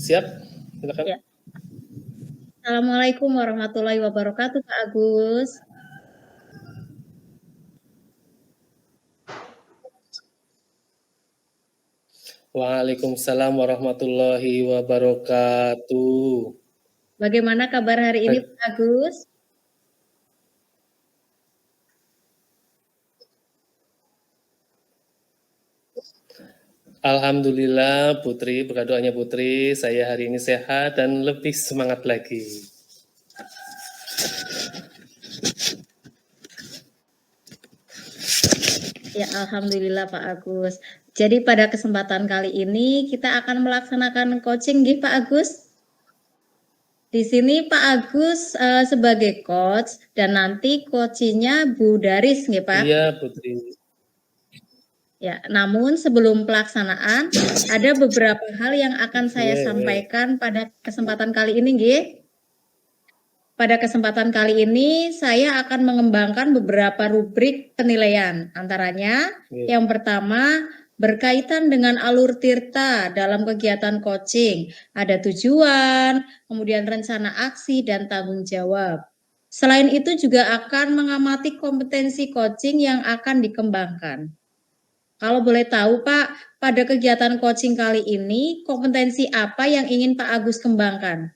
Siap? Silakan. Ya. Assalamualaikum warahmatullahi wabarakatuh, Pak Agus. Waalaikumsalam warahmatullahi wabarakatuh. Bagaimana kabar hari ini, Pak Agus? Alhamdulillah Putri, berkat doanya Putri, saya hari ini sehat dan lebih semangat lagi. Ya, Alhamdulillah Pak Agus. Jadi pada kesempatan kali ini kita akan melaksanakan coaching nggih Pak Agus. Di sini Pak Agus sebagai coach dan nanti coachingnya Bu Daris nggih Pak? Iya Putri. Ya, namun sebelum pelaksanaan ada beberapa hal yang akan saya sampaikan pada kesempatan kali ini nggih. Pada kesempatan kali ini saya akan mengembangkan beberapa rubrik penilaian. Antaranya yang pertama berkaitan dengan alur tirta dalam kegiatan coaching. Ada tujuan, kemudian rencana aksi dan tanggung jawab. Selain itu juga akan mengamati kompetensi coaching yang akan dikembangkan. Kalau boleh tahu Pak, pada kegiatan coaching kali ini kompetensi apa yang ingin Pak Agus kembangkan?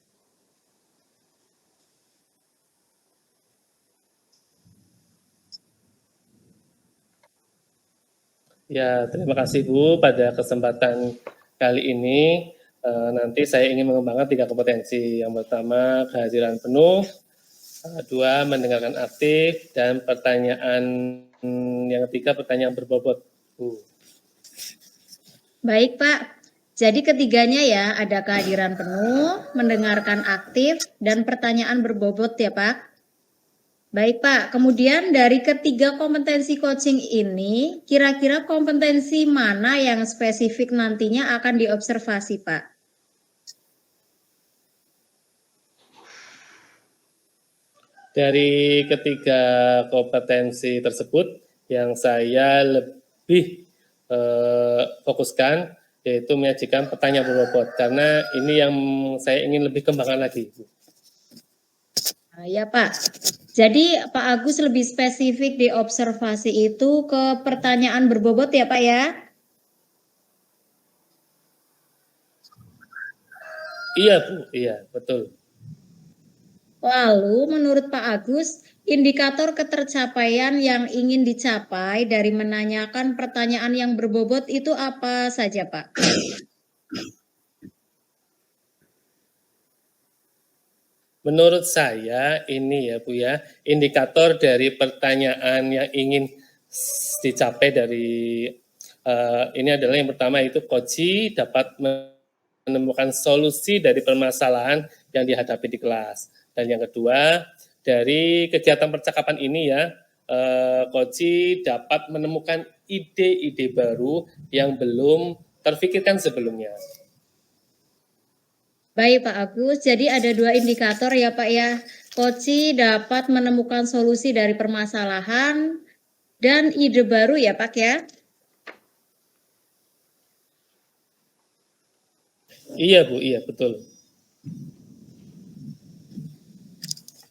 Ya, terima kasih Bu. Pada kesempatan kali ini nanti saya ingin mengembangkan 3 kompetensi. Yang pertama kehadiran penuh, 2 mendengarkan aktif, dan pertanyaan yang ketiga pertanyaan berbobot Bu. Baik Pak, jadi ketiganya ya ada kehadiran penuh, mendengarkan aktif, dan pertanyaan berbobot ya Pak. Baik Pak, kemudian dari ketiga kompetensi coaching ini, kira-kira kompetensi mana yang spesifik nantinya akan diobservasi Pak? Dari ketiga kompetensi tersebut, yang saya lebih fokuskan yaitu menyajikan pertanyaan berbobot, karena ini yang saya ingin lebih kembangkan lagi. Ya Pak, jadi Pak Agus lebih spesifik di observasi itu ke pertanyaan berbobot ya Pak ya? Iya Bu, iya betul. Lalu menurut Pak Agus, indikator ketercapaian yang ingin dicapai dari menanyakan pertanyaan yang berbobot itu apa saja Pak? Menurut saya ini ya Bu ya, indikator dari pertanyaan yang ingin dicapai dari ini adalah yang pertama itu coach dapat menemukan solusi dari permasalahan yang dihadapi di kelas. Dan yang kedua, dari kegiatan percakapan ini ya, coach dapat menemukan ide-ide baru yang belum terfikirkan sebelumnya. Baik Pak Agus, jadi ada 2 indikator ya Pak ya. Coach dapat menemukan solusi dari permasalahan dan ide baru ya Pak ya. Iya Bu, iya betul.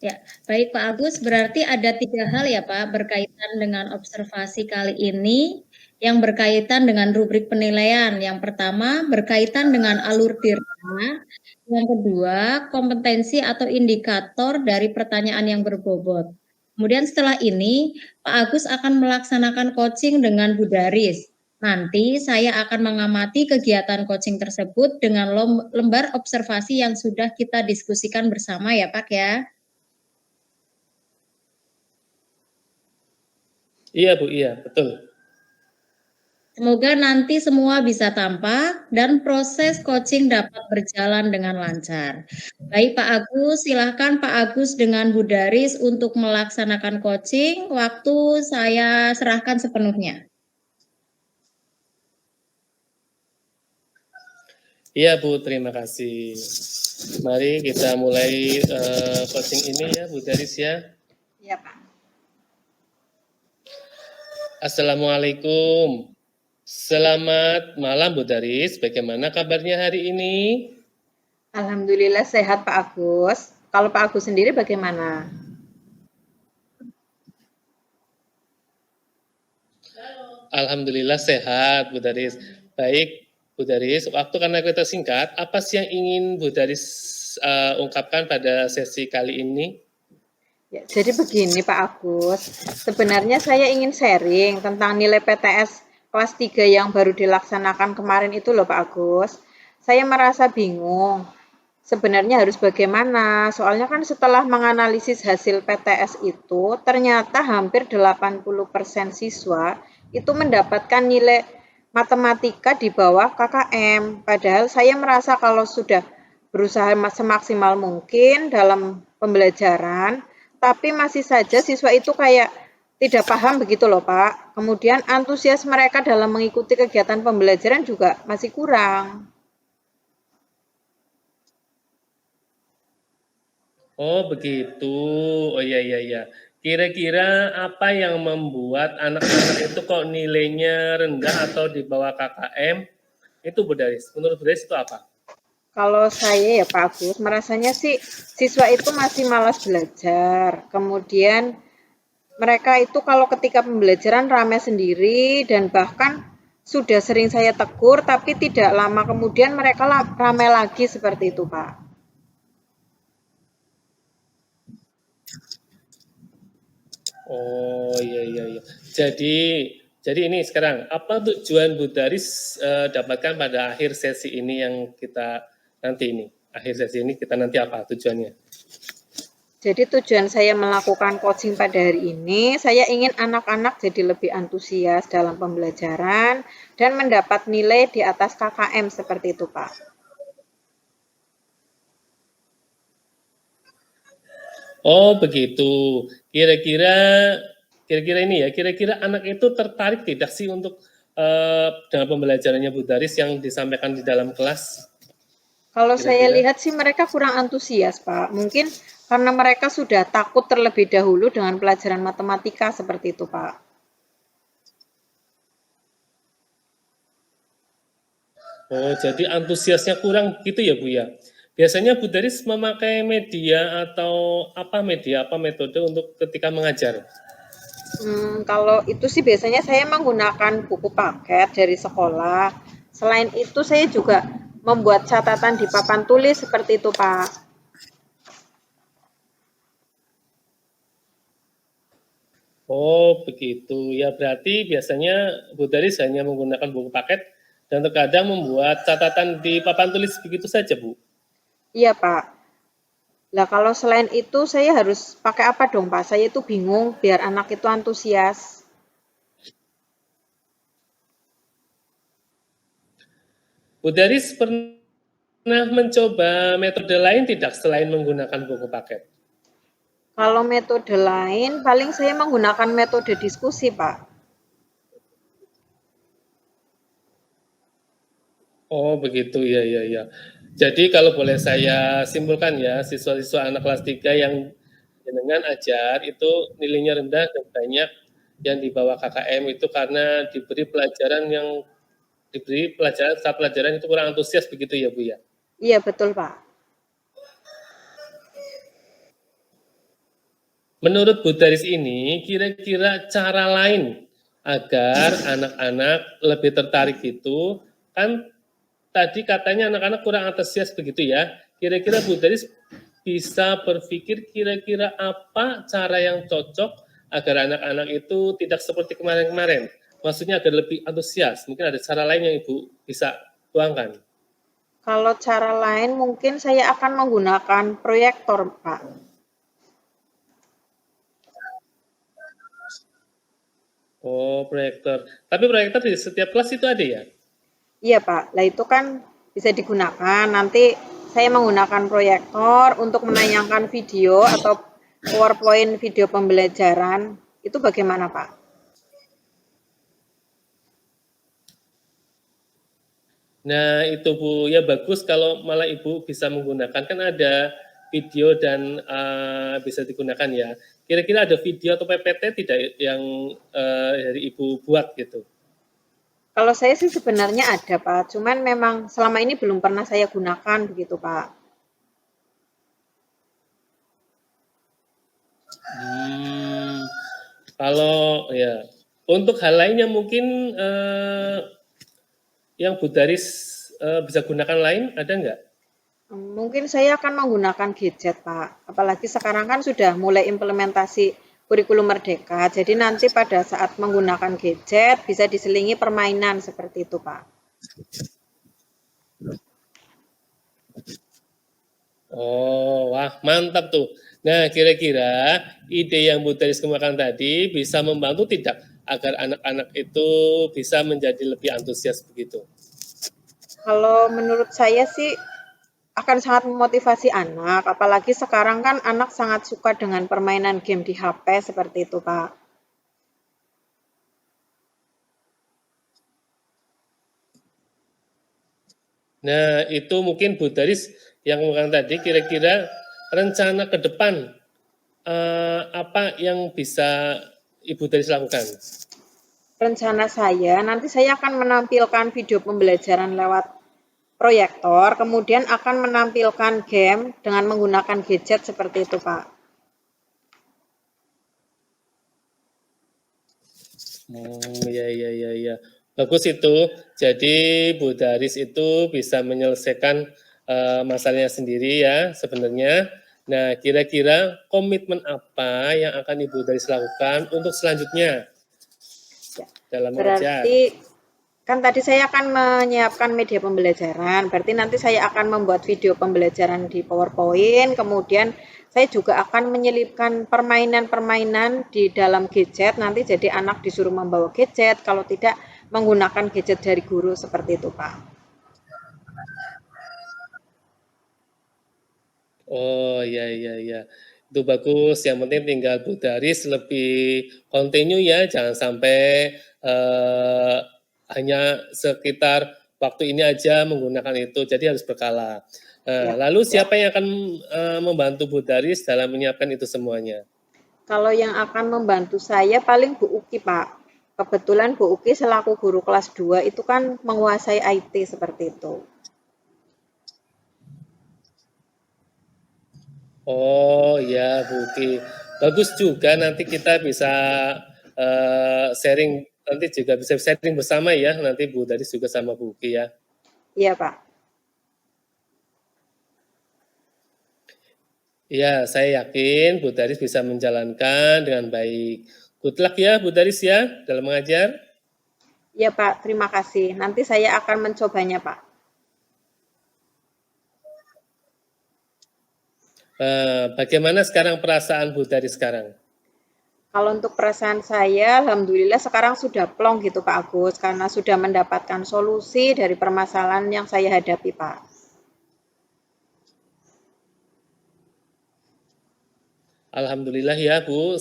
Ya, baik Pak Agus, berarti ada 3 hal ya Pak berkaitan dengan observasi kali ini yang berkaitan dengan rubrik penilaian. Yang pertama berkaitan dengan alur tirta, yang kedua kompetensi atau indikator dari pertanyaan yang berbobot. Kemudian setelah ini Pak Agus akan melaksanakan coaching dengan Bu Daris. Nanti saya akan mengamati kegiatan coaching tersebut dengan lembar observasi yang sudah kita diskusikan bersama ya Pak ya. Iya Bu, iya betul. Semoga nanti semua bisa tampak dan proses coaching dapat berjalan dengan lancar. Baik Pak Agus, silahkan Pak Agus dengan Bu Daris untuk melaksanakan coaching. Waktu saya serahkan sepenuhnya. Iya Bu, terima kasih. Mari kita mulai coaching ini ya Bu Daris ya. Iya Pak. Assalamualaikum. Selamat malam Bu Daris, bagaimana kabarnya hari ini? Alhamdulillah sehat Pak Agus. Kalau Pak Agus sendiri bagaimana? Alhamdulillah sehat, Bu Daris. Baik, Bu Daris, waktu karena kita singkat, apa sih yang ingin Bu Daris ungkapkan pada sesi kali ini? Ya, jadi begini Pak Agus, sebenarnya saya ingin sharing tentang nilai PTS kelas 3 yang baru dilaksanakan kemarin itu loh Pak Agus. Saya merasa bingung, sebenarnya harus bagaimana, soalnya kan setelah menganalisis hasil PTS itu, ternyata hampir 80% siswa itu mendapatkan nilai matematika di bawah KKM. Padahal saya merasa kalau sudah berusaha semaksimal mungkin dalam pembelajaran, tapi masih saja siswa itu kayak tidak paham begitu loh Pak. Kemudian antusias mereka dalam mengikuti kegiatan pembelajaran juga masih kurang. Oh begitu, oh iya iya iya. Kira-kira apa yang membuat anak-anak itu kok nilainya rendah atau di bawah KKM? Itu Bu Daris, menurut Bu Daris itu apa? Kalau saya ya Pak Agus, merasanya sih siswa itu masih malas belajar. Kemudian mereka itu kalau ketika pembelajaran ramai sendiri dan bahkan sudah sering saya tegur, tapi tidak lama kemudian mereka ramai lagi seperti itu Pak. Oh iya iya iya. Jadi ini sekarang apa tujuan Bu Daris dapatkan pada akhir sesi ini yang kita nanti ini? Akhir sesi ini kita nanti apa tujuannya? Jadi tujuan saya melakukan coaching pada hari ini, saya ingin anak-anak jadi lebih antusias dalam pembelajaran dan mendapat nilai di atas KKM seperti itu Pak. Oh begitu. Kira-kira ini ya, kira-kira anak itu tertarik tidak sih untuk dengan pembelajarannya Bu Daris yang disampaikan di dalam kelas? Kalau saya Kira-kira? lihat sih mereka kurang antusias, Pak. Mungkin karena mereka sudah takut terlebih dahulu dengan pelajaran matematika seperti itu, Pak. Oh, jadi antusiasnya kurang gitu ya Bu ya? Biasanya Bu Daris memakai media atau apa metode untuk ketika mengajar? Kalau itu sih biasanya saya menggunakan buku paket dari sekolah. Selain itu saya juga membuat catatan di papan tulis seperti itu, Pak. Oh, begitu. Ya berarti biasanya Bu Daris hanya menggunakan buku paket dan terkadang membuat catatan di papan tulis begitu saja, Bu. Iya, Pak. Lah kalau selain itu saya harus pakai apa dong, Pak? Saya itu bingung biar anak itu antusias. Bu Daris pernah mencoba metode lain tidak selain menggunakan buku paket? Kalau metode lain, paling saya menggunakan metode diskusi, Pak. Oh, begitu. Ya, ya, ya. Jadi kalau boleh saya simpulkan ya, siswa-siswa anak kelas 3 yang dengan ajar itu nilainya rendah dan banyak yang di bawah KKM itu karena diberi pelajaran saat pelajaran itu kurang antusias begitu ya Bu ya. Iya, betul, Pak. Menurut Bu Daris ini kira-kira cara lain agar anak-anak lebih tertarik itu kan tadi katanya anak-anak kurang antusias begitu ya. Kira-kira Bu Daris bisa berpikir kira-kira apa cara yang cocok agar anak-anak itu tidak seperti kemarin-kemarin. Maksudnya agar lebih antusias. Mungkin ada cara lain yang Ibu bisa tuangkan. Kalau cara lain mungkin saya akan menggunakan proyektor, Pak. Oh, proyektor. Tapi proyektor di setiap kelas itu ada ya? Iya, Pak. Lah itu kan bisa digunakan. Nanti saya menggunakan proyektor untuk menayangkan video atau PowerPoint video pembelajaran. Itu bagaimana, Pak? Nah, itu Bu, ya bagus kalau malah Ibu bisa menggunakan, kan ada video dan bisa digunakan ya. Kira-kira ada video atau PPT tidak yang dari Ibu buat gitu? Kalau saya sih sebenarnya ada, Pak. Cuman memang selama ini belum pernah saya gunakan begitu, Pak. Kalau ya untuk hal lainnya mungkin yang Bu Daris bisa gunakan lain ada nggak? Mungkin saya akan menggunakan gadget, Pak. Apalagi sekarang kan sudah mulai implementasi kurikulum merdeka. Jadi nanti pada saat menggunakan gadget bisa diselingi permainan seperti itu, Pak. Oh, wah mantap tuh. Nah, kira-kira ide yang Bu Daris kemukakan tadi bisa membantu tidak agar anak-anak itu bisa menjadi lebih antusias begitu? Kalau menurut saya sih akan sangat memotivasi anak, apalagi sekarang kan anak sangat suka dengan permainan game di HP seperti itu, Pak. Nah, itu mungkin Bu Daris yang kemukakan tadi kira-kira rencana ke depan apa yang bisa Ibu Daris lakukan? Rencana saya, nanti saya akan menampilkan video pembelajaran lewat proyektor, kemudian akan menampilkan game dengan menggunakan gadget seperti itu, Pak. Ya. Bagus itu. Jadi Bu Daris itu bisa menyelesaikan masalahnya sendiri ya sebenarnya. Nah, kira-kira komitmen apa yang akan Ibu Daris lakukan untuk selanjutnya Ya, dalam mengajar? berarti kan tadi saya akan menyiapkan media pembelajaran, berarti nanti saya akan membuat video pembelajaran di PowerPoint, kemudian saya juga akan menyelipkan permainan-permainan di dalam gadget, nanti jadi anak disuruh membawa gadget, kalau tidak menggunakan gadget dari guru seperti itu, Pak. Oh ya. Itu bagus. Yang penting tinggal Bu Daris lebih kontinu ya, jangan sampai hanya sekitar waktu ini aja menggunakan itu. Jadi harus berkala. Ya. Lalu siapa yang akan membantu Bu Daris dalam menyiapkan itu semuanya? Kalau yang akan membantu saya paling Bu Uki, Pak. Kebetulan Bu Uki selaku guru kelas 2 itu kan menguasai IT seperti itu. Oh ya, Bu Ki. Bagus juga nanti kita bisa sharing, nanti juga bisa sharing bersama ya, nanti Bu Daris juga sama Bu Ki ya. Iya, Pak. Ya, saya yakin Bu Daris bisa menjalankan dengan baik. Good luck ya Bu Daris ya dalam mengajar. Iya, Pak. Terima kasih. Nanti saya akan mencobanya, Pak. Bagaimana sekarang perasaan Bu Daris sekarang? Kalau untuk perasaan saya, alhamdulillah sekarang sudah plong gitu Pak Agus, karena sudah mendapatkan solusi dari permasalahan yang saya hadapi, Pak. Alhamdulillah ya Bu,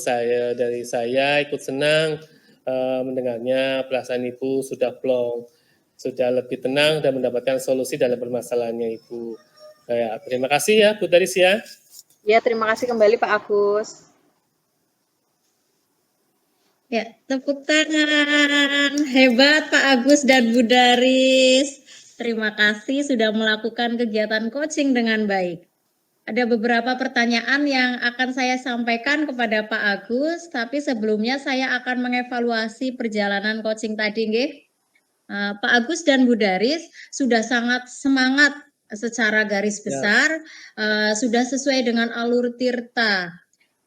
dari saya ikut senang mendengarnya perasaan Ibu sudah plong, sudah lebih tenang dan mendapatkan solusi dalam permasalahannya Ibu. Ya, terima kasih ya Bu Daris ya. Ya, terima kasih kembali Pak Agus. Ya, tepuk tangan. Hebat Pak Agus dan Bu Daris. Terima kasih sudah melakukan kegiatan coaching dengan baik. Ada beberapa pertanyaan yang akan saya sampaikan kepada Pak Agus, tapi sebelumnya saya akan mengevaluasi perjalanan coaching tadi, nggih. Pak Agus dan Bu Daris sudah sangat semangat secara garis besar, sudah sesuai dengan alur Tirta.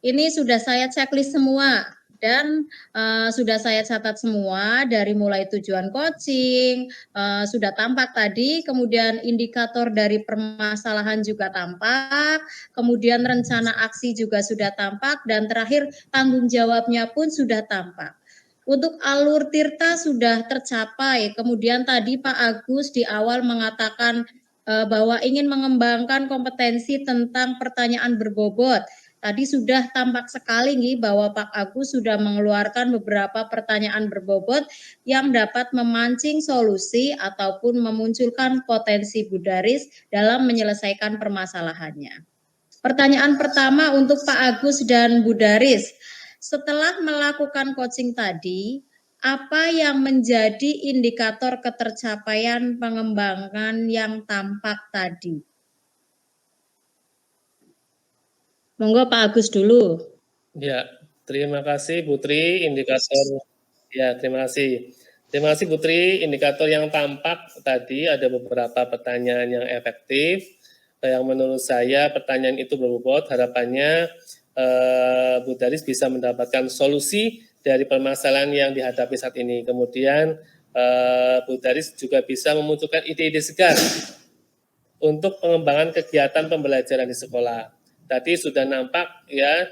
Ini sudah saya checklist semua dan sudah saya catat semua dari mulai tujuan coaching, sudah tampak tadi, kemudian indikator dari permasalahan juga tampak, kemudian rencana aksi juga sudah tampak, dan terakhir tanggung jawabnya pun sudah tampak. Untuk alur Tirta sudah tercapai, kemudian tadi Pak Agus di awal mengatakan bahwa ingin mengembangkan kompetensi tentang pertanyaan berbobot. Tadi sudah tampak sekali nih bahwa Pak Agus sudah mengeluarkan beberapa pertanyaan berbobot yang dapat memancing solusi ataupun memunculkan potensi Bu Daris dalam menyelesaikan permasalahannya. Pertanyaan pertama untuk Pak Agus dan Bu Daris. Setelah melakukan coaching tadi, apa yang menjadi indikator ketercapaian pengembangan yang tampak tadi? Monggo Pak Agus dulu. Ya, terima kasih Putri, indikator ya, terima kasih. Terima kasih Putri, indikator yang tampak tadi ada beberapa pertanyaan yang efektif, yang menurut saya pertanyaan itu berbobot, harapannya Bu Daris bisa mendapatkan solusi dari permasalahan yang dihadapi saat ini. Kemudian Bu Daris juga bisa memunculkan ide-ide segar untuk pengembangan kegiatan pembelajaran di sekolah. Tadi sudah nampak ya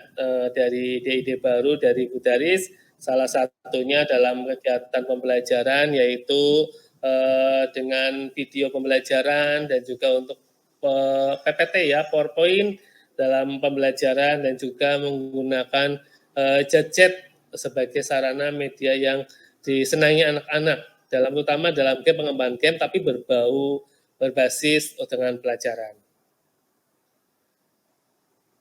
dari ide-ide baru dari Bu Daris, salah satunya dalam kegiatan pembelajaran yaitu dengan video pembelajaran dan juga untuk PPT ya, PowerPoint dalam pembelajaran dan juga menggunakan chat-chat sebagai sarana media yang disenangi anak-anak dalam utama dalam game pengembangan game tapi berbasis dengan pelajaran.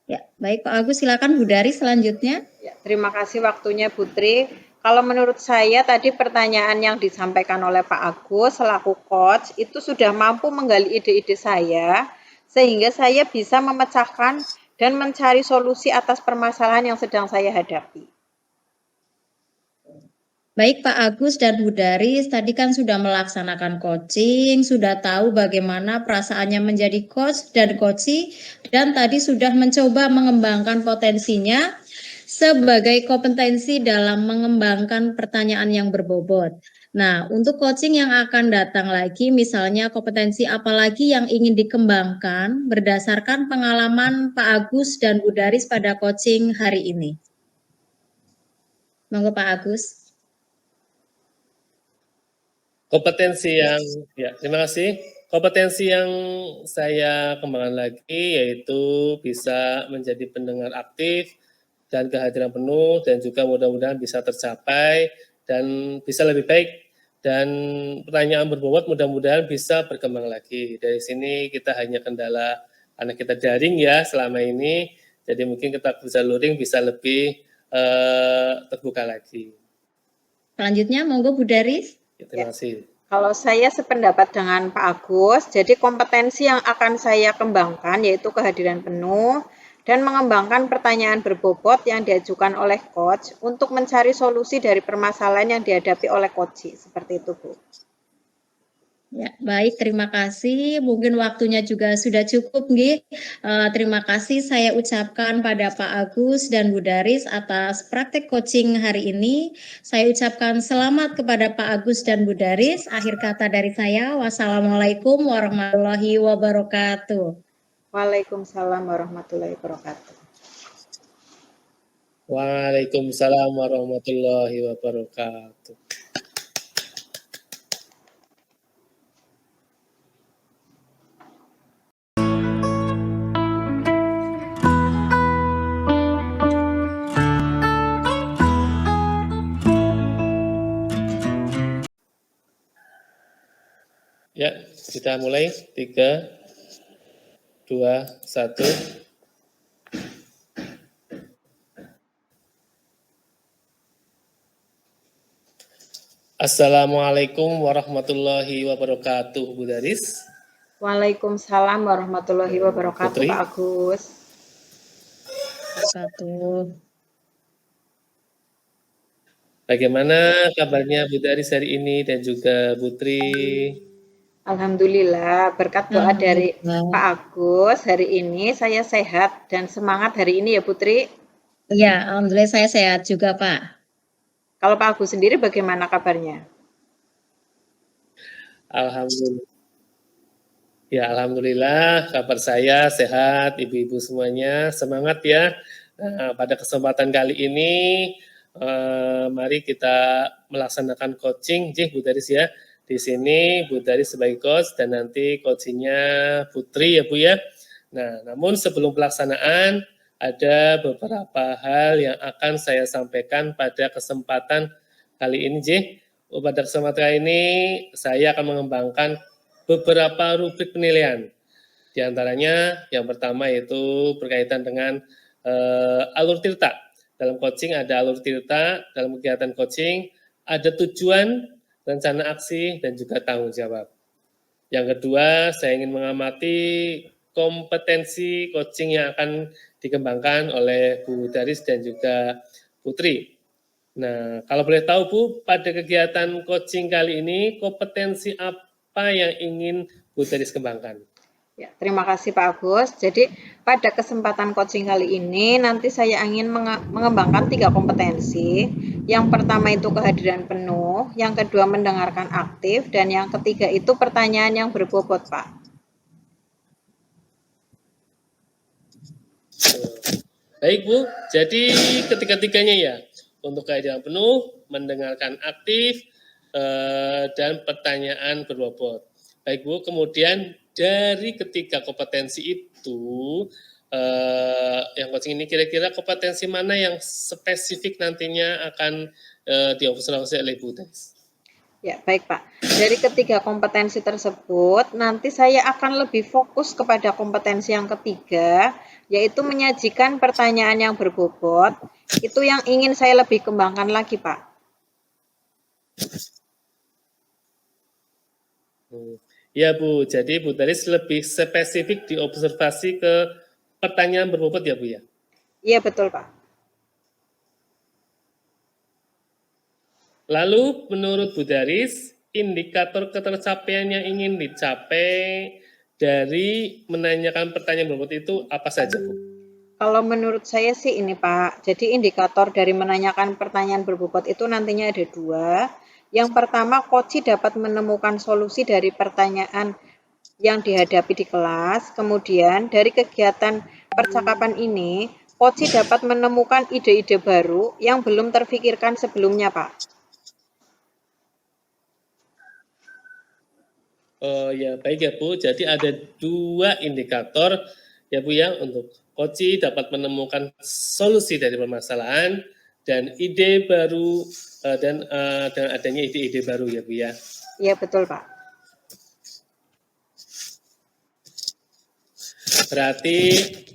Ya, baik Pak Agus, silakan Bu Dari selanjutnya. Ya, terima kasih waktunya Putri. Kalau menurut saya tadi pertanyaan yang disampaikan oleh Pak Agus selaku coach itu sudah mampu menggali ide-ide saya sehingga saya bisa memecahkan dan mencari solusi atas permasalahan yang sedang saya hadapi. Baik Pak Agus dan Bu Daris, tadi kan sudah melaksanakan coaching, sudah tahu bagaimana perasaannya menjadi coach dan coachee, dan tadi sudah mencoba mengembangkan potensinya sebagai kompetensi dalam mengembangkan pertanyaan yang berbobot. Nah, untuk coaching yang akan datang lagi, misalnya kompetensi apa lagi yang ingin dikembangkan berdasarkan pengalaman Pak Agus dan Bu Daris pada coaching hari ini. Monggo Pak Agus. Kompetensi yang ya, terima kasih. Kompetensi yang saya kembangkan lagi yaitu bisa menjadi pendengar aktif dan kehadiran penuh dan juga mudah-mudahan bisa tercapai dan bisa lebih baik dan pertanyaan berbobot mudah-mudahan bisa berkembang lagi. Dari sini kita hanya kendala anak kita daring ya selama ini, jadi mungkin kita bisa luring bisa lebih terbuka lagi. Selanjutnya, monggo Bu Daris. Ya, terima kasih. Kalau saya sependapat dengan Pak Agus, jadi kompetensi yang akan saya kembangkan yaitu kehadiran penuh dan mengembangkan pertanyaan berbobot yang diajukan oleh coach untuk mencari solusi dari permasalahan yang dihadapi oleh coach. Seperti itu, Bu. Ya, baik, terima kasih. Mungkin waktunya juga sudah cukup, nggih. Terima kasih saya ucapkan pada Pak Agus dan Bu Daris atas praktek coaching hari ini. Saya ucapkan selamat kepada Pak Agus dan Bu Daris. Akhir kata dari saya, wassalamualaikum warahmatullahi wabarakatuh. Waalaikumsalam warahmatullahi wabarakatuh. Waalaikumsalam warahmatullahi wabarakatuh. Ya, kita mulai 3, 2, 1. Assalamualaikum warahmatullahi wabarakatuh, Bu Daris. Waalaikumsalam warahmatullahi wabarakatuh, Putri. Pak Agus. Bagaimana kabarnya Bu Daris hari ini dan juga Putri? Alhamdulillah, berkat doa dari Pak Agus, hari ini saya sehat dan semangat hari ini ya Putri. Iya, alhamdulillah saya sehat juga Pak. Kalau Pak Agus sendiri bagaimana kabarnya? Alhamdulillah. Ya, alhamdulillah kabar saya sehat, ibu-ibu semuanya semangat ya. Nah, pada kesempatan kali ini mari kita melaksanakan coaching, Bu Daris ya. Di sini Bu Daris sebagai coach dan nanti coachingnya Putri ya Bu ya. Nah, namun sebelum pelaksanaan ada beberapa hal yang akan saya sampaikan pada kesempatan kali ini Pada kesempatan kali ini saya akan mengembangkan beberapa rubrik penilaian. Di antaranya yang pertama yaitu berkaitan dengan alur tirta. Dalam coaching ada alur tirta, dalam kegiatan coaching ada tujuan, rencana aksi, dan juga tanggung jawab. Yang kedua, saya ingin mengamati kompetensi coaching yang akan dikembangkan oleh Bu Daris dan juga Putri. Nah, kalau boleh tahu Bu, pada kegiatan coaching kali ini kompetensi apa yang ingin Bu Daris kembangkan? Ya, terima kasih Pak Agus. Jadi pada kesempatan coaching kali ini nanti saya ingin mengembangkan 3 kompetensi. Yang pertama itu kehadiran penuh, yang kedua mendengarkan aktif, dan yang ketiga itu pertanyaan yang berbobot, Pak. Baik Bu, jadi ketiga-tiganya ya, untuk kehadiran penuh, mendengarkan aktif, dan pertanyaan berbobot. Baik Bu, kemudian dari ketiga kompetensi itu, yang coaching ini kira-kira kompetensi mana yang spesifik nantinya akan diobservasi oleh Bu Daris? Ya, baik Pak. Dari ketiga kompetensi tersebut, nanti saya akan lebih fokus kepada kompetensi yang ketiga, yaitu menyajikan pertanyaan yang berbobot. Itu yang ingin saya lebih kembangkan lagi, Pak. Ya Bu, jadi Bu Daris lebih spesifik diobservasi ke pertanyaan berbobot ya Bu ya? Iya, betul Pak. Lalu menurut Bu Daris, indikator ketercapaian yang ingin dicapai dari menanyakan pertanyaan berbobot itu apa saja Bu? Kalau menurut saya sih ini Pak, jadi indikator dari menanyakan pertanyaan berbobot itu nantinya ada 2. Yang pertama, coach dapat menemukan solusi dari pertanyaan yang dihadapi di kelas. Kemudian, dari kegiatan percakapan ini, coach dapat menemukan ide-ide baru yang belum terfikirkan sebelumnya, Pak. Oh ya, baik ya Bu. Jadi ada 2 indikator ya Bu ya, untuk coach dapat menemukan solusi dari permasalahan dan ide baru dan adanya ide-ide baru ya Bu ya. Iya, betul Pak. Berarti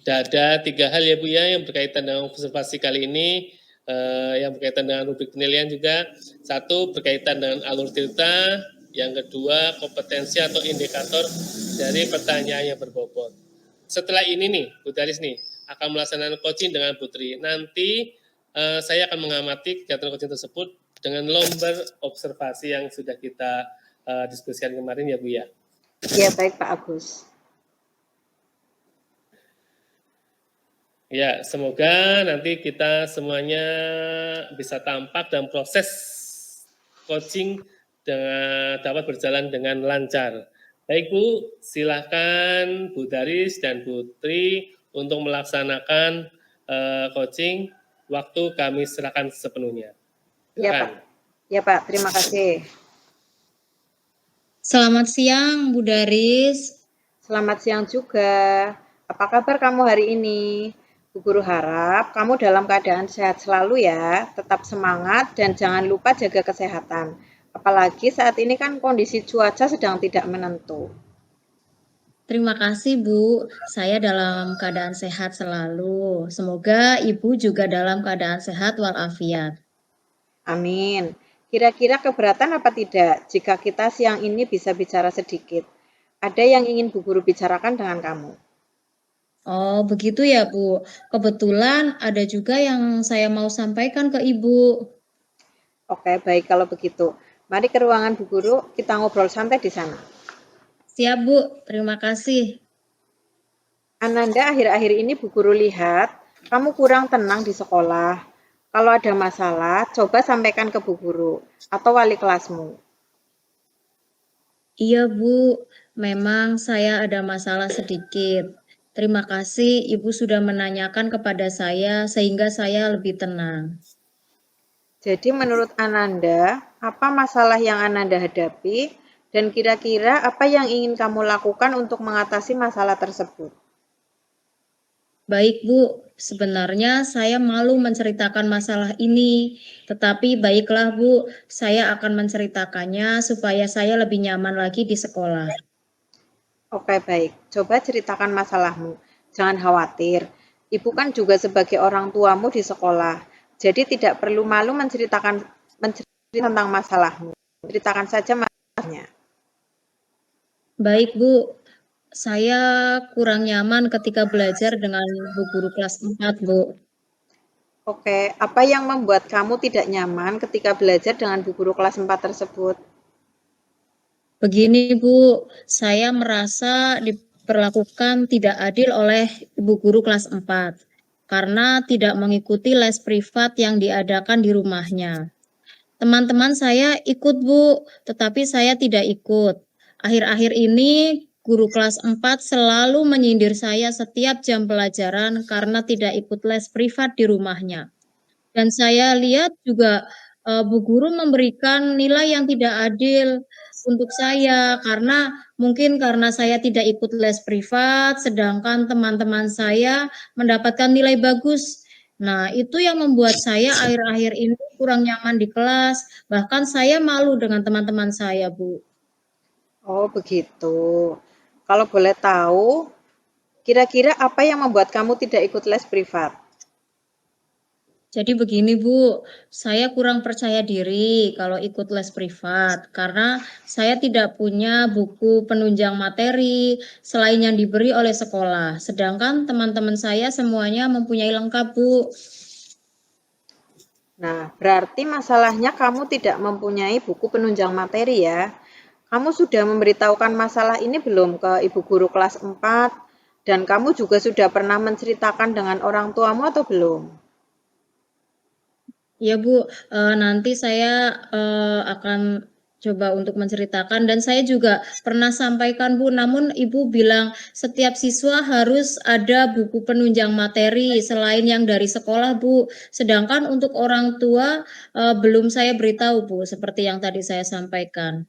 ada 3 hal ya Bu ya yang berkaitan dengan observasi kali ini, yang berkaitan dengan rubrik penilaian juga. 1 berkaitan dengan alur cerita, yang kedua kompetensi atau indikator dari pertanyaan yang berbobot. Setelah ini nih, Bu Daris nih, akan melaksanakan coaching dengan Putri. Nanti saya akan mengamati kegiatan coaching tersebut dengan lomba observasi yang sudah kita diskusikan kemarin ya Bu ya. Iya, baik Pak Agus. Ya, semoga nanti kita semuanya bisa tampak dan proses coaching dapat berjalan dengan lancar. Baik Bu, silakan Bu Daris dan Putri untuk melaksanakan coaching. Waktu kami serahkan sepenuhnya. Iya Pak. Ya Pak, terima kasih. Selamat siang Bu Daris. Selamat siang juga. Apa kabar kamu hari ini? Bu Guru harap kamu dalam keadaan sehat selalu ya, tetap semangat dan jangan lupa jaga kesehatan. Apalagi saat ini kan kondisi cuaca sedang tidak menentu. Terima kasih Bu, saya dalam keadaan sehat selalu. Semoga Ibu juga dalam keadaan sehat walafiat. Amin. Kira-kira keberatan apa tidak jika kita siang ini bisa bicara sedikit? Ada yang ingin Bu Guru bicarakan dengan kamu? Oh, begitu ya Bu. Kebetulan ada juga yang saya mau sampaikan ke Ibu. Oke, baik kalau begitu. Mari ke ruangan Bu Guru, kita ngobrol santai di sana. Siap Bu, terima kasih. Ananda, akhir-akhir ini Bu Guru lihat kamu kurang tenang di sekolah. Kalau ada masalah, coba sampaikan ke Bu Guru atau wali kelasmu. Iya Bu, memang saya ada masalah sedikit. Terima kasih Ibu sudah menanyakan kepada saya sehingga saya lebih tenang. Jadi menurut Ananda, apa masalah yang Ananda hadapi dan kira-kira apa yang ingin kamu lakukan untuk mengatasi masalah tersebut? Baik Bu, sebenarnya saya malu menceritakan masalah ini, tetapi baiklah Bu, saya akan menceritakannya supaya saya lebih nyaman lagi di sekolah. Oke, baik. Coba ceritakan masalahmu. Jangan khawatir. Ibu kan juga sebagai orang tuamu di sekolah. Jadi tidak perlu malu menceritakan tentang masalahmu. Ceritakan saja masalahnya. Baik Bu, saya kurang nyaman ketika belajar dengan Bu Guru kelas 4, Bu. Oke, apa yang membuat kamu tidak nyaman ketika belajar dengan Bu Guru kelas 4 tersebut? Begini, Bu, saya merasa diperlakukan tidak adil oleh Ibu Guru kelas 4 karena tidak mengikuti les privat yang diadakan di rumahnya. Teman-teman saya ikut, Bu, tetapi saya tidak ikut. Akhir-akhir ini guru kelas 4 selalu menyindir saya setiap jam pelajaran karena tidak ikut les privat di rumahnya. Dan saya lihat juga Bu Guru memberikan nilai yang tidak adil untuk saya karena saya tidak ikut les privat, sedangkan teman-teman saya mendapatkan nilai bagus. Nah, itu yang membuat saya akhir-akhir ini kurang nyaman di kelas, bahkan saya malu dengan teman-teman saya, Bu. Oh, begitu. Kalau boleh tahu, kira-kira apa yang membuat kamu tidak ikut les privat? Jadi begini, Bu, saya kurang percaya diri kalau ikut les privat karena saya tidak punya buku penunjang materi selain yang diberi oleh sekolah. Sedangkan teman-teman saya semuanya mempunyai lengkap, Bu. Nah, berarti masalahnya kamu tidak mempunyai buku penunjang materi ya. Kamu sudah memberitahukan masalah ini belum ke Ibu Guru kelas 4? Dan kamu juga sudah pernah menceritakan dengan orang tuamu atau belum? Ya, Bu, nanti saya akan coba untuk menceritakan dan saya juga pernah sampaikan, Bu, namun Ibu bilang setiap siswa harus ada buku penunjang materi selain yang dari sekolah, Bu. Sedangkan untuk orang tua belum saya beritahu, Bu, seperti yang tadi saya sampaikan.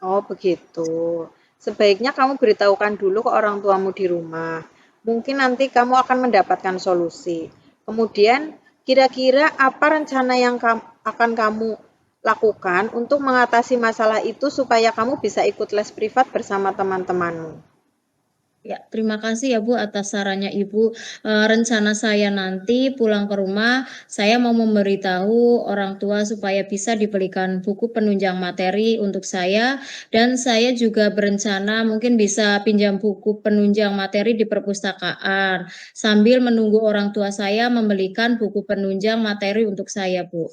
Oh, begitu. Sebaiknya kamu beritahukan dulu ke orang tuamu di rumah. Mungkin nanti kamu akan mendapatkan solusi. Kemudian, kira-kira apa rencana yang akan kamu lakukan untuk mengatasi masalah itu supaya kamu bisa ikut les privat bersama teman-temanmu? Ya, terima kasih ya Bu atas sarannya Ibu. Rencana saya nanti pulang ke rumah, saya mau memberitahu orang tua supaya bisa dibelikan buku penunjang materi untuk saya dan saya juga berencana mungkin bisa pinjam buku penunjang materi di perpustakaan sambil menunggu orang tua saya membelikan buku penunjang materi untuk saya, Bu.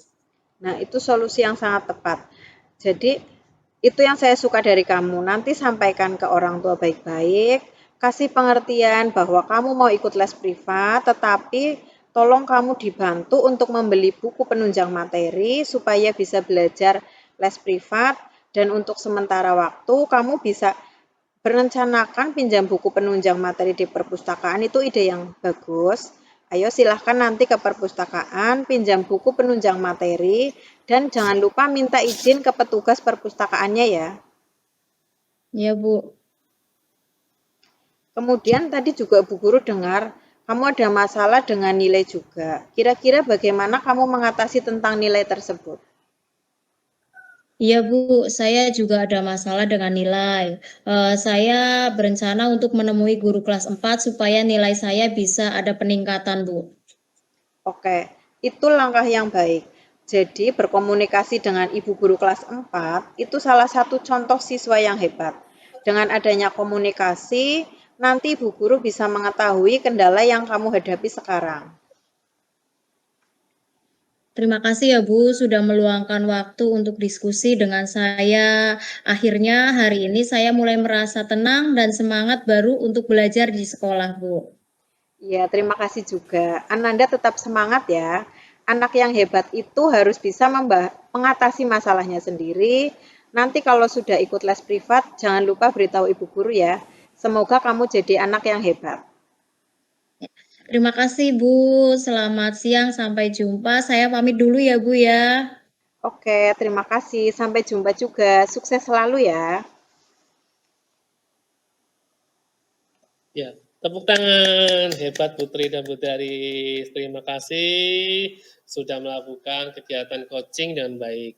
Nah, itu solusi yang sangat tepat. Jadi, itu yang saya suka dari kamu. Nanti sampaikan ke orang tua baik-baik, kasih pengertian bahwa kamu mau ikut les privat, tetapi tolong kamu dibantu untuk membeli buku penunjang materi supaya bisa belajar les privat dan untuk sementara waktu kamu bisa berencanakan pinjam buku penunjang materi di perpustakaan. Itu ide yang bagus. Ayo silahkan nanti ke perpustakaan, pinjam buku penunjang materi, dan jangan lupa minta izin ke petugas perpustakaannya ya. Ya, Bu. Kemudian tadi juga Bu Guru dengar, kamu ada masalah dengan nilai juga. Kira-kira bagaimana kamu mengatasi tentang nilai tersebut? Iya Bu, saya juga ada masalah dengan nilai. Saya berencana untuk menemui guru kelas 4 supaya nilai saya bisa ada peningkatan, Bu. Oke, itu langkah yang baik. Jadi berkomunikasi dengan ibu guru kelas 4 itu salah satu contoh siswa yang hebat. Dengan adanya komunikasi, nanti ibu guru bisa mengetahui kendala yang kamu hadapi sekarang. Terima kasih ya Bu sudah meluangkan waktu untuk diskusi dengan saya. Akhirnya hari ini saya mulai merasa tenang dan semangat baru untuk belajar di sekolah, Bu. Ya, terima kasih juga. Ananda tetap semangat ya. Anak yang hebat itu harus bisa mengatasi masalahnya sendiri. Nanti kalau sudah ikut les privat, jangan lupa beritahu ibu guru ya. Semoga kamu jadi anak yang hebat. Terima kasih Bu. Selamat siang, sampai jumpa. Saya pamit dulu ya Bu ya. Oke, terima kasih. Sampai jumpa juga. Sukses selalu ya. Ya, tepuk tangan hebat Putri dan Budaris. Terima kasih sudah melakukan kegiatan coaching dengan baik.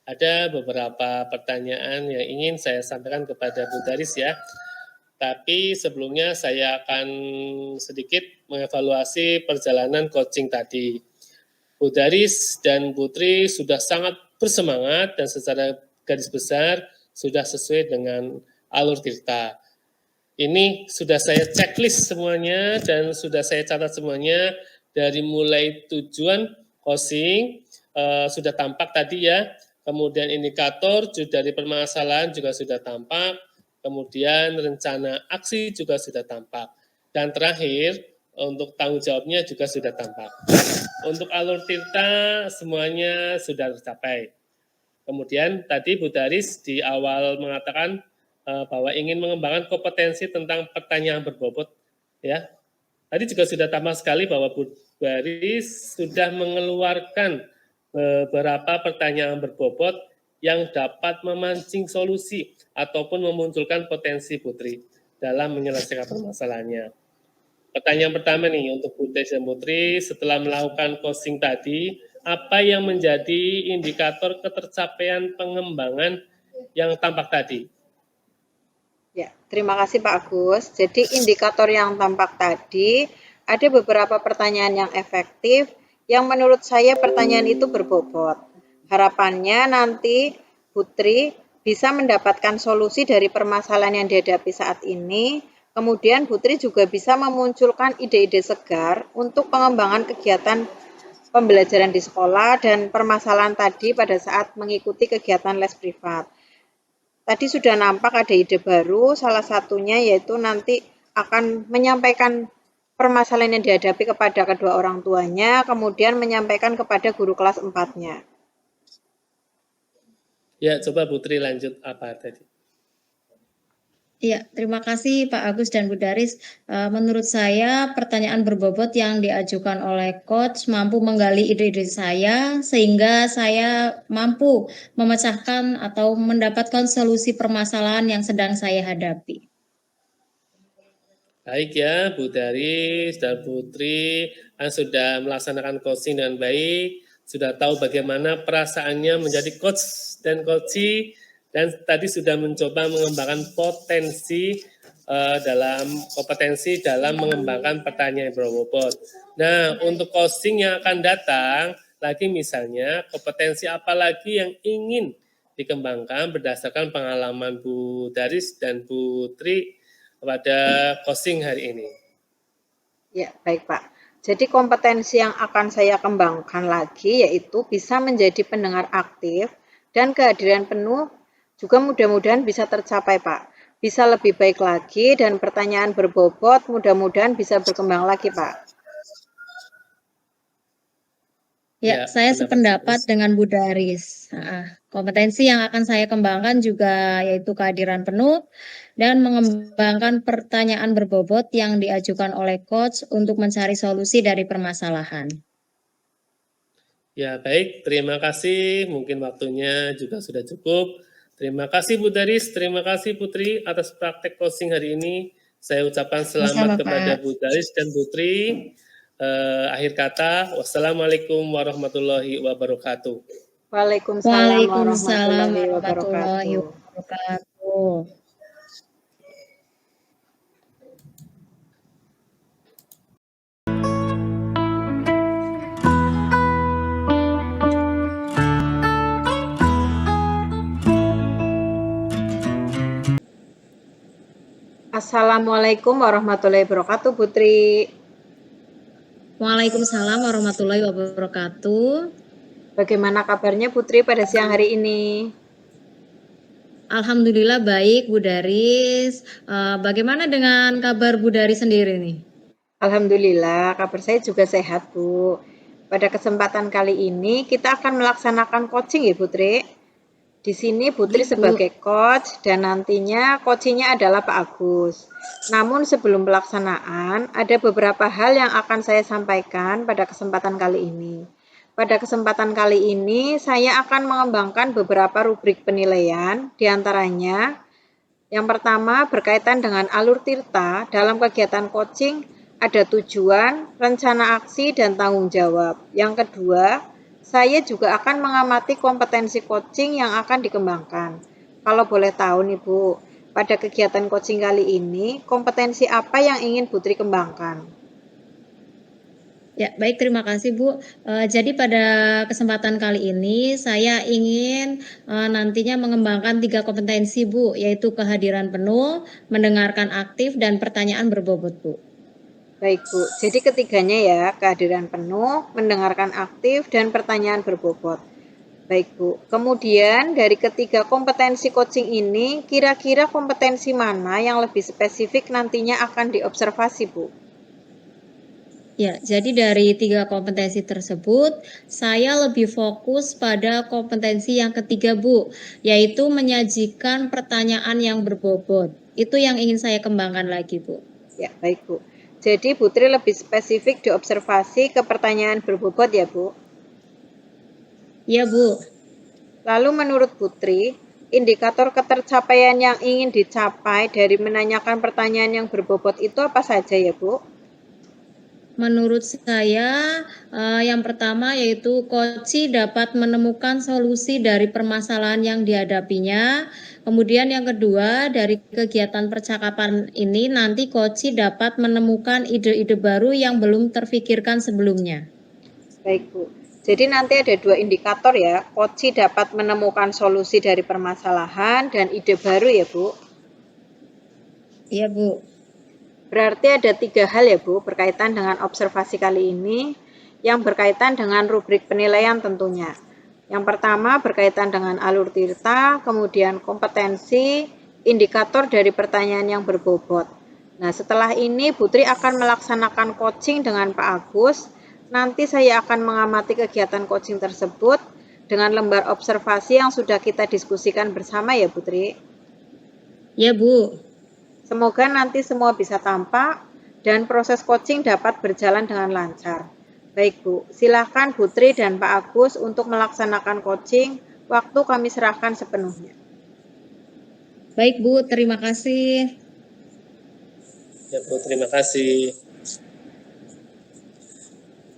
Ada beberapa pertanyaan yang ingin saya sampaikan kepada Budaris ya. Tapi sebelumnya saya akan sedikit mengevaluasi perjalanan coaching tadi. Budaris dan Putri sudah sangat bersemangat dan secara garis besar sudah sesuai dengan alur Tirta. Ini sudah saya checklist semuanya dan sudah saya catat semuanya dari mulai tujuan coaching sudah tampak tadi ya. Kemudian indikator dari permasalahan juga sudah tampak. Kemudian rencana aksi juga sudah tampak. Dan terakhir untuk tanggung jawabnya juga sudah tampak. Untuk alur Tirta semuanya sudah tercapai. Kemudian tadi Bu Daris di awal mengatakan bahwa ingin mengembangkan kompetensi tentang pertanyaan berbobot, ya. Tadi juga sudah tampak sekali bahwa Bu Daris sudah mengeluarkan beberapa pertanyaan berbobot yang dapat memancing solusi ataupun memunculkan potensi Putri dalam menyelesaikan permasalahannya. Pertanyaan pertama nih untuk Bu Daris dan Putri, setelah melakukan coaching tadi, apa yang menjadi indikator ketercapaian pengembangan yang tampak tadi? Ya, terima kasih Pak Agus. Jadi indikator yang tampak tadi, ada beberapa pertanyaan yang efektif, yang menurut saya pertanyaan itu berbobot. Harapannya nanti Putri bisa mendapatkan solusi dari permasalahan yang dihadapi saat ini, kemudian Putri juga bisa memunculkan ide-ide segar untuk pengembangan kegiatan pembelajaran di sekolah dan permasalahan tadi pada saat mengikuti kegiatan les privat. Tadi sudah nampak ada ide baru, salah satunya yaitu nanti akan menyampaikan permasalahan yang dihadapi kepada kedua orang tuanya, kemudian menyampaikan kepada guru kelas 4-nya. Ya, coba Putri lanjut apa tadi? Iya, terima kasih Pak Agus dan Bu Daris. Menurut saya pertanyaan berbobot yang diajukan oleh coach mampu menggali ide-ide saya sehingga saya mampu memecahkan atau mendapatkan solusi permasalahan yang sedang saya hadapi. Baik ya, Bu Daris dan Putri sudah melaksanakan coaching dengan baik, sudah tahu bagaimana perasaannya menjadi coach dan coachee, dan tadi sudah mencoba mengembangkan potensi dalam kompetensi dalam mengembangkan pertanyaan yang berbobot. Nah, untuk coaching yang akan datang, lagi misalnya kompetensi apa lagi yang ingin dikembangkan berdasarkan pengalaman Bu Daris dan Putri pada coaching hari ini. Ya, baik Pak. Jadi kompetensi yang akan saya kembangkan lagi yaitu bisa menjadi pendengar aktif dan kehadiran penuh juga mudah-mudahan bisa tercapai Pak. Bisa lebih baik lagi dan pertanyaan berbobot mudah-mudahan bisa berkembang lagi Pak. Ya, saya sependapat dengan Bu Daris. Kompetensi yang akan saya kembangkan juga yaitu kehadiran penuh dan mengembangkan pertanyaan berbobot yang diajukan oleh coach untuk mencari solusi dari permasalahan. Ya, baik. Terima kasih. Mungkin waktunya juga sudah cukup. Terima kasih Bu Daris, terima kasih Putri atas praktek coaching hari ini. Saya ucapkan selamat kepada Bu Daris dan Putri. Akhir kata, wassalamualaikum warahmatullahi wabarakatuh. Waalaikumsalam warahmatullahi wabarakatuh. Assalamualaikum warahmatullahi wabarakatuh, Putri. Waalaikumsalam warahmatullahi wabarakatuh. Bagaimana kabarnya Putri pada siang hari ini? Alhamdulillah baik, Bu Daris. Bagaimana dengan kabar Bu Daris sendiri nih? Alhamdulillah, kabar saya juga sehat, Bu. Pada kesempatan kali ini kita akan melaksanakan coaching ya, Putri. Di sini Putri sebagai coach dan nantinya coachingnya adalah Pak Agus. Namun sebelum pelaksanaan, ada beberapa hal yang akan saya sampaikan pada kesempatan kali ini. Pada kesempatan kali ini, saya akan mengembangkan beberapa rubrik penilaian, diantaranya yang pertama berkaitan dengan alur Tirta dalam kegiatan coaching, ada tujuan, rencana aksi, dan tanggung jawab. Yang kedua, saya juga akan mengamati kompetensi coaching yang akan dikembangkan. Kalau boleh tahu nih Bu, pada kegiatan coaching kali ini, kompetensi apa yang ingin Putri kembangkan? Ya, baik, terima kasih Bu. Jadi pada kesempatan kali ini saya ingin nantinya mengembangkan 3 kompetensi Bu, yaitu kehadiran penuh, mendengarkan aktif, dan pertanyaan berbobot Bu. Baik Bu, jadi ketiganya ya, kehadiran penuh, mendengarkan aktif, dan pertanyaan berbobot. Baik Bu, kemudian dari ketiga kompetensi coaching ini, kira-kira kompetensi mana yang lebih spesifik nantinya akan diobservasi Bu? Ya, jadi dari 3 kompetensi tersebut, saya lebih fokus pada kompetensi yang ketiga Bu, yaitu menyajikan pertanyaan yang berbobot. Itu yang ingin saya kembangkan lagi Bu. Ya, baik Bu. Jadi Putri lebih spesifik diobservasi ke pertanyaan berbobot ya Bu? Iya Bu. Lalu menurut Putri, indikator ketercapaian yang ingin dicapai dari menanyakan pertanyaan yang berbobot itu apa saja ya Bu? Menurut saya, yang pertama yaitu coach dapat menemukan solusi dari permasalahan yang dihadapinya. Kemudian yang kedua, dari kegiatan percakapan ini nanti coach dapat menemukan ide-ide baru yang belum terfikirkan sebelumnya. Baik Bu. Jadi nanti ada 2 indikator ya, coach dapat menemukan solusi dari permasalahan dan ide baru ya Bu? Iya Bu. Berarti ada 3 hal ya Bu berkaitan dengan observasi kali ini yang berkaitan dengan rubrik penilaian tentunya. Yang pertama berkaitan dengan alur tirta, kemudian kompetensi, indikator dari pertanyaan yang berbobot. Nah setelah ini Putri akan melaksanakan coaching dengan Pak Agus. Nanti saya akan mengamati kegiatan coaching tersebut dengan lembar observasi yang sudah kita diskusikan bersama ya Putri. Iya Bu. Semoga nanti semua bisa tampak dan proses coaching dapat berjalan dengan lancar. Baik Bu, silakan Putri dan Pak Agus untuk melaksanakan coaching. Waktu kami serahkan sepenuhnya. Baik Bu, terima kasih. Ya Bu, terima kasih.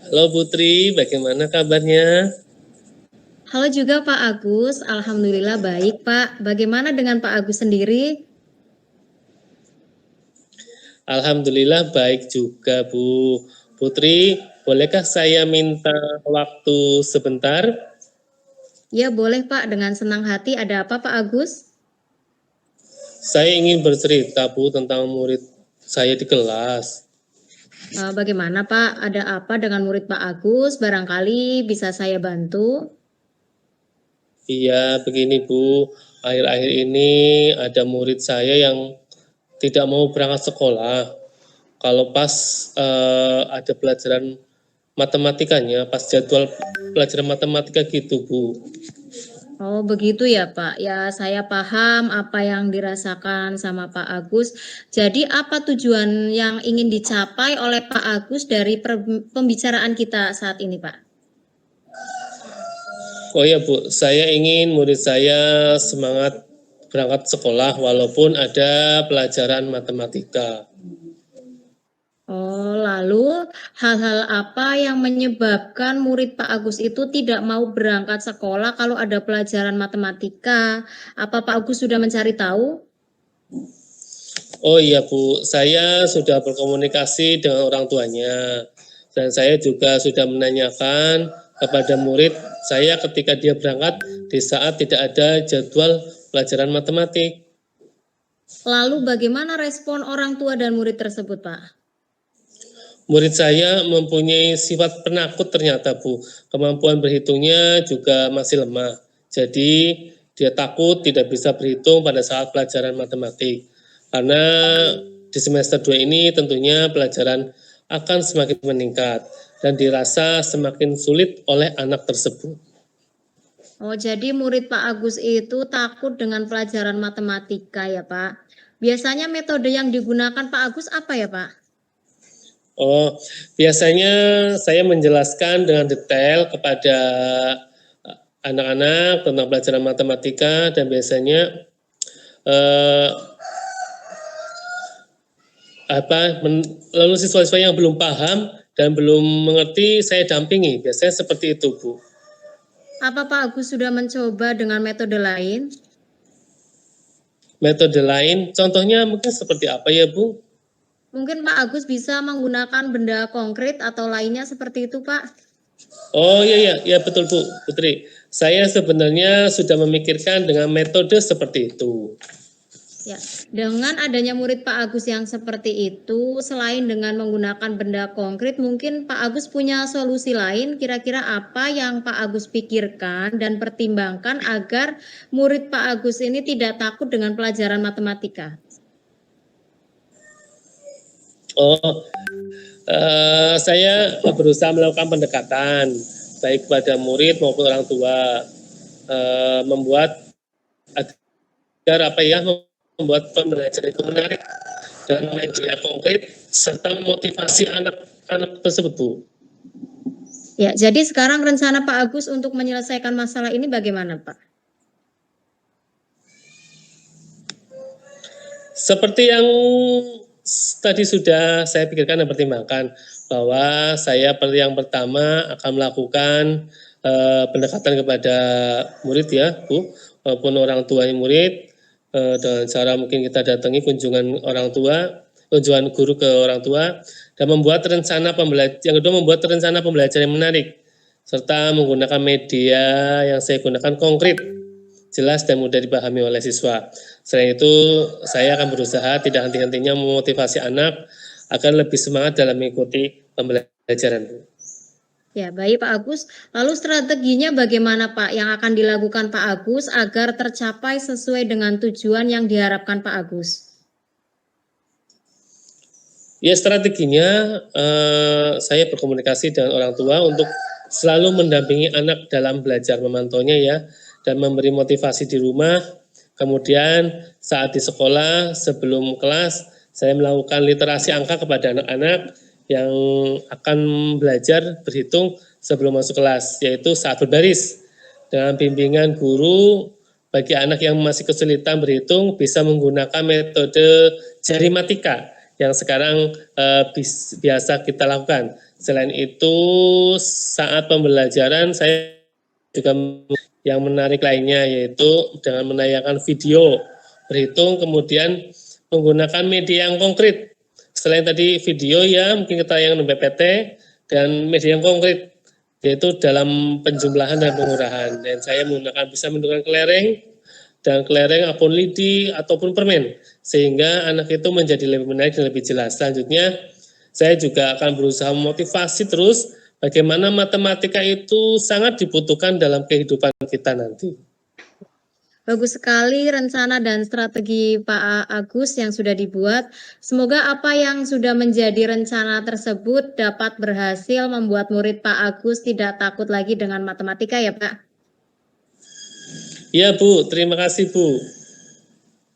Halo Putri, bagaimana kabarnya? Halo juga Pak Agus, alhamdulillah baik Pak. Bagaimana dengan Pak Agus sendiri? Alhamdulillah baik juga Bu. Putri, bolehkah saya minta waktu sebentar? Ya boleh Pak, dengan senang hati. Ada apa Pak Agus? Saya ingin bercerita Bu tentang murid saya di kelas. Bagaimana Pak? Ada apa dengan murid Pak Agus? Barangkali bisa saya bantu. Iya, begini Bu, akhir-akhir ini ada murid saya yang tidak mau berangkat sekolah. Kalau pas ada pelajaran matematikanya, pas jadwal pelajaran matematika gitu Bu. Oh begitu ya Pak. Ya saya paham apa yang dirasakan sama Pak Agus. Jadi apa tujuan yang ingin dicapai oleh Pak Agus dari pembicaraan kita saat ini Pak? Oh ya Bu, saya ingin murid saya semangat berangkat sekolah walaupun ada pelajaran matematika. Oh, lalu hal-hal apa yang menyebabkan murid Pak Agus itu tidak mau berangkat sekolah kalau ada pelajaran matematika? Apa Pak Agus sudah mencari tahu? Oh iya Bu, saya sudah berkomunikasi dengan orang tuanya dan saya juga sudah menanyakan kepada murid saya ketika dia berangkat di saat tidak ada jadwal pelajaran matematik. Lalu bagaimana respon orang tua dan murid tersebut Pak? Murid saya mempunyai sifat penakut ternyata Bu, kemampuan berhitungnya juga masih lemah. Jadi dia takut tidak bisa berhitung pada saat pelajaran matematik. Karena di semester 2 ini tentunya pelajaran akan semakin meningkat dan dirasa semakin sulit oleh anak tersebut. Oh, jadi murid Pak Agus itu takut dengan pelajaran matematika ya Pak. Biasanya metode yang digunakan Pak Agus apa ya Pak? Oh, biasanya saya menjelaskan dengan detail kepada anak-anak tentang pelajaran matematika dan biasanya lalu siswa-siswa yang belum paham dan belum mengerti saya dampingi. Biasanya seperti itu, Bu. Apa Pak Agus sudah mencoba dengan metode lain? Metode lain, contohnya mungkin seperti apa ya, Bu? Mungkin Pak Agus bisa menggunakan benda konkret atau lainnya seperti itu, Pak. Oh iya betul Bu Putri. Saya sebenarnya sudah memikirkan dengan metode seperti itu. Ya, dengan adanya murid Pak Agus yang seperti itu, selain dengan menggunakan benda konkret, mungkin Pak Agus punya solusi lain. Kira-kira apa yang Pak Agus pikirkan dan pertimbangkan agar murid Pak Agus ini tidak takut dengan pelajaran matematika? Saya berusaha melakukan pendekatan baik pada murid maupun orang tua, membuat agar membuat pembelajaran itu menarik dan media konkret serta motivasi anak-anak tersebut, Bu. Ya, jadi sekarang rencana Pak Agus untuk menyelesaikan masalah ini bagaimana, Pak? Seperti yang tadi sudah saya pikirkan dan pertimbangkan, bahwa saya yang pertama akan melakukan pendekatan kepada murid ya Bu, maupun orang tua murid, dengan cara mungkin kita datangi kunjungan guru ke orang tua, dan membuat rencana pembelajaran. Yang kedua, membuat rencana pembelajaran yang menarik, serta menggunakan media yang saya gunakan konkret, jelas dan mudah dipahami oleh siswa. Selain itu, saya akan berusaha tidak henti-hentinya memotivasi anak agar lebih semangat dalam mengikuti pembelajaran. Ya, baik Pak Agus. Lalu strateginya bagaimana Pak yang akan dilakukan Pak Agus agar tercapai sesuai dengan tujuan yang diharapkan Pak Agus? Ya, strateginya saya berkomunikasi dengan orang tua untuk selalu mendampingi anak dalam belajar, memantaunya ya, dan memberi motivasi di rumah. Kemudian saat di sekolah sebelum kelas, saya melakukan literasi angka kepada anak-anak yang akan belajar berhitung sebelum masuk kelas, yaitu saat berbaris. Dengan bimbingan guru, bagi anak yang masih kesulitan berhitung bisa menggunakan metode jarimatika yang sekarang biasa kita lakukan. Selain itu, saat pembelajaran saya juga yang menarik lainnya, yaitu dengan menayangkan video berhitung, kemudian menggunakan media yang konkret. Selain tadi video ya, mungkin kita yang PPT, dan media yang konkret, yaitu dalam penjumlahan dan pengurahan. Dan saya bisa menggunakan kelereng ataupun lidi ataupun permen, sehingga anak itu menjadi lebih menarik dan lebih jelas. Selanjutnya, saya juga akan berusaha memotivasi terus bagaimana matematika itu sangat dibutuhkan dalam kehidupan kita nanti. Bagus sekali rencana dan strategi Pak Agus yang sudah dibuat. Semoga apa yang sudah menjadi rencana tersebut dapat berhasil membuat murid Pak Agus tidak takut lagi dengan matematika ya Pak. Iya Bu, terima kasih Bu.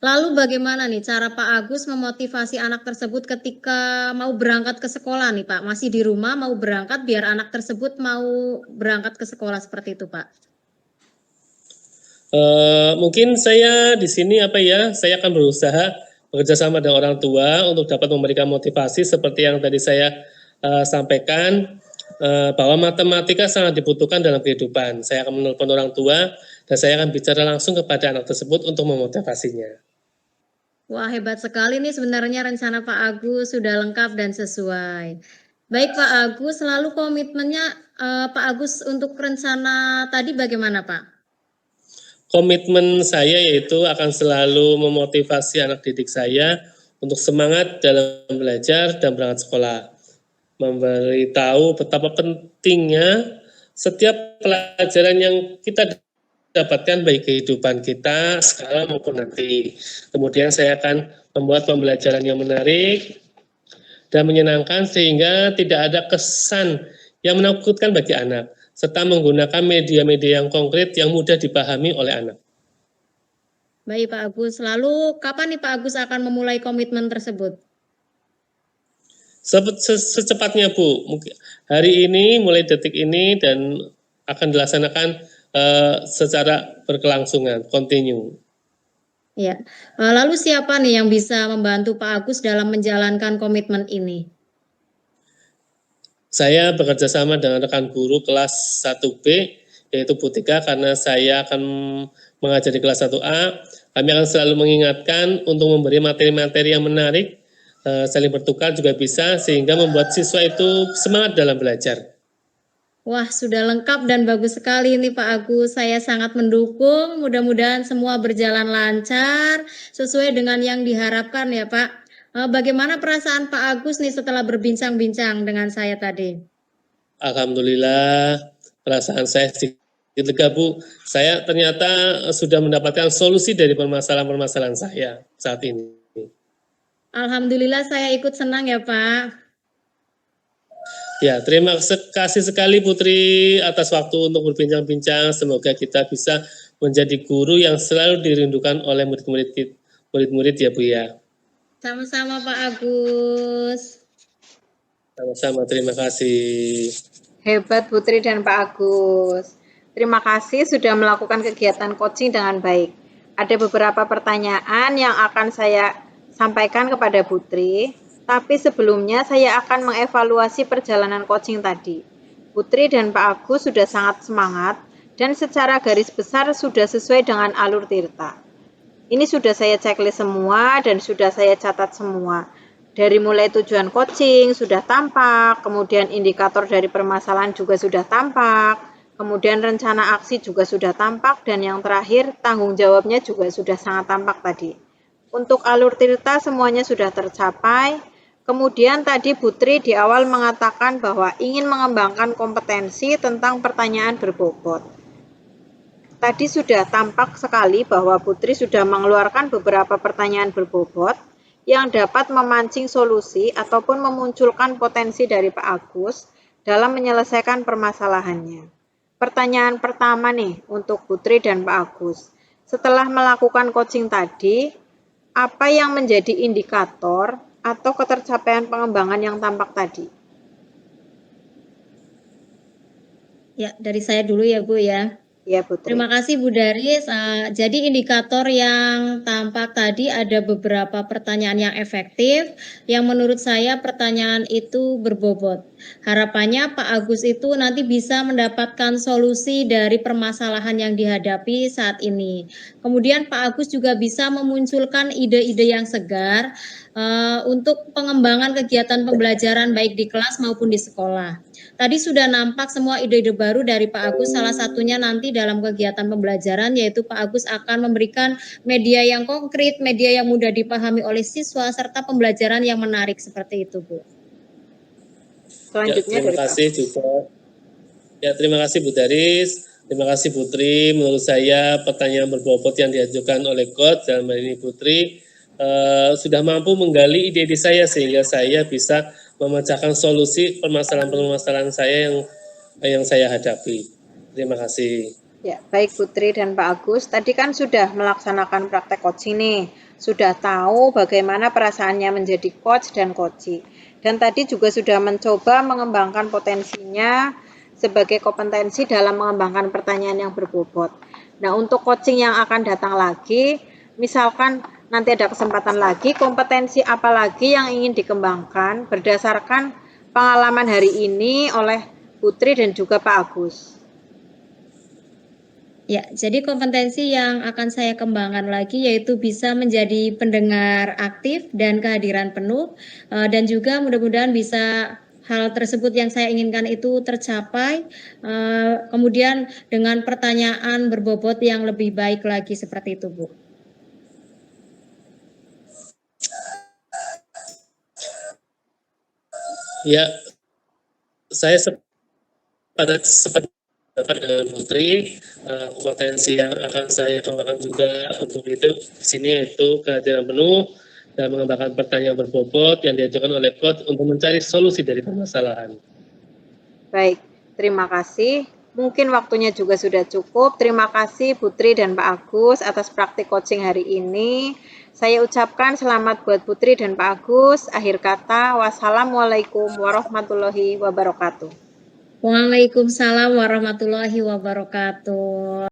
Lalu bagaimana nih cara Pak Agus memotivasi anak tersebut ketika mau berangkat ke sekolah nih Pak? Masih di rumah mau berangkat biar anak tersebut mau berangkat ke sekolah seperti itu Pak? Mungkin saya di sini saya akan berusaha bekerja sama dengan orang tua untuk dapat memberikan motivasi seperti yang tadi saya sampaikan, bahwa matematika sangat dibutuhkan dalam kehidupan. Saya akan menelpon orang tua dan saya akan bicara langsung kepada anak tersebut untuk memotivasinya. Wah, hebat sekali nih sebenarnya rencana Pak Agus sudah lengkap dan sesuai. Baik Pak Agus, lalu komitmennya Pak Agus untuk rencana tadi bagaimana Pak? Komitmen saya yaitu akan selalu memotivasi anak didik saya untuk semangat dalam belajar dan berangkat sekolah. Memberitahu betapa pentingnya setiap pelajaran yang kita dapatkan baik kehidupan kita sekarang maupun nanti. Kemudian saya akan membuat pembelajaran yang menarik dan menyenangkan sehingga tidak ada kesan yang menakutkan bagi anak, serta menggunakan media-media yang konkret yang mudah dipahami oleh anak. Baik Pak Agus, lalu kapan nih Pak Agus akan memulai komitmen tersebut? Secepatnya Bu, hari ini mulai detik ini dan akan dilaksanakan secara berkelangsungan, kontinu. Ya, lalu siapa nih yang bisa membantu Pak Agus dalam menjalankan komitmen ini? Saya bekerja sama dengan rekan guru kelas 1B, yaitu Bu Tika, karena saya akan mengajar di kelas 1A. Kami akan selalu mengingatkan untuk memberi materi-materi yang menarik, saling bertukar juga bisa, sehingga membuat siswa itu semangat dalam belajar. Wah, sudah lengkap dan bagus sekali nih Pak Agus. Saya sangat mendukung. Mudah-mudahan semua berjalan lancar sesuai dengan yang diharapkan ya Pak. Bagaimana perasaan Pak Agus nih setelah berbincang-bincang dengan saya tadi? Alhamdulillah, perasaan saya sedikit lega Bu. Saya ternyata sudah mendapatkan solusi dari permasalahan-permasalahan saya saat ini. Alhamdulillah saya ikut senang ya Pak. Ya, terima kasih sekali Putri atas waktu untuk berbincang-bincang. Semoga kita bisa menjadi guru yang selalu dirindukan oleh murid-murid ya Bu ya. Sama-sama Pak Agus. Sama-sama, terima kasih. Hebat Putri dan Pak Agus. Terima kasih sudah melakukan kegiatan coaching dengan baik. Ada beberapa pertanyaan yang akan saya sampaikan kepada Putri, tapi sebelumnya saya akan mengevaluasi perjalanan coaching tadi. Putri dan Pak Agus sudah sangat semangat dan secara garis besar sudah sesuai dengan alur Tirta. Ini sudah saya checklist semua dan sudah saya catat semua. Dari mulai tujuan coaching sudah tampak, kemudian indikator dari permasalahan juga sudah tampak, kemudian rencana aksi juga sudah tampak, dan yang terakhir tanggung jawabnya juga sudah sangat tampak tadi. Untuk alur Tirta semuanya sudah tercapai. Kemudian tadi Putri di awal mengatakan bahwa ingin mengembangkan kompetensi tentang pertanyaan berbobot. Tadi sudah tampak sekali bahwa Putri sudah mengeluarkan beberapa pertanyaan berbobot yang dapat memancing solusi ataupun memunculkan potensi dari Pak Agus dalam menyelesaikan permasalahannya. Pertanyaan pertama nih untuk Putri dan Pak Agus. Setelah melakukan coaching tadi, apa yang menjadi indikator atau ketercapaian pengembangan yang tampak tadi? Ya, dari saya dulu ya Bu ya. Ya, Putri. Terima kasih Bu Daris. Jadi indikator yang tampak tadi ada beberapa pertanyaan yang efektif, yang menurut saya pertanyaan itu berbobot. Harapannya Pak Agus itu nanti bisa mendapatkan solusi dari permasalahan yang dihadapi saat ini. Kemudian Pak Agus juga bisa memunculkan ide-ide yang segar untuk pengembangan kegiatan pembelajaran baik di kelas maupun di sekolah. Tadi sudah nampak semua ide-ide baru dari Pak Agus, salah satunya nanti dalam kegiatan pembelajaran yaitu Pak Agus akan memberikan media yang konkret, media yang mudah dipahami oleh siswa, serta pembelajaran yang menarik seperti itu Bu. Selanjutnya terima kasih juga. Ya, terima kasih Bu Daris, terima kasih Putri. Menurut saya pertanyaan berbobot yang diajukan oleh Coach dalam hal ini Putri sudah mampu menggali ide-ide saya sehingga saya bisa memecahkan solusi permasalahan-permasalahan saya yang saya hadapi. Terima kasih. Ya, baik Putri dan Pak Agus, tadi kan sudah melaksanakan praktek coaching nih, sudah tahu bagaimana perasaannya menjadi coach dan coachee. Dan tadi juga sudah mencoba mengembangkan potensinya sebagai kompetensi dalam mengembangkan pertanyaan yang berbobot. Nah, untuk coaching yang akan datang lagi, misalkan nanti ada kesempatan lagi, kompetensi apa lagi yang ingin dikembangkan berdasarkan pengalaman hari ini oleh Putri dan juga Pak Agus? Ya, jadi kompetensi yang akan saya kembangkan lagi yaitu bisa menjadi pendengar aktif dan kehadiran penuh, dan juga mudah-mudahan bisa hal tersebut yang saya inginkan itu tercapai, kemudian dengan pertanyaan berbobot yang lebih baik lagi seperti itu Bu. Ya, saya sepakat dengan Putri. Potensi yang akan saya kembangkan juga untuk itu di sini yaitu kehadiran penuh dan mengembangkan pertanyaan berbobot yang diajukan oleh Coach untuk mencari solusi dari permasalahan. Baik, terima kasih. Mungkin waktunya juga sudah cukup. Terima kasih Putri dan Pak Agus atas praktik coaching hari ini. Saya ucapkan selamat buat Putri dan Pak Agus. Akhir kata, wassalamualaikum warahmatullahi wabarakatuh. Waalaikumsalam warahmatullahi wabarakatuh.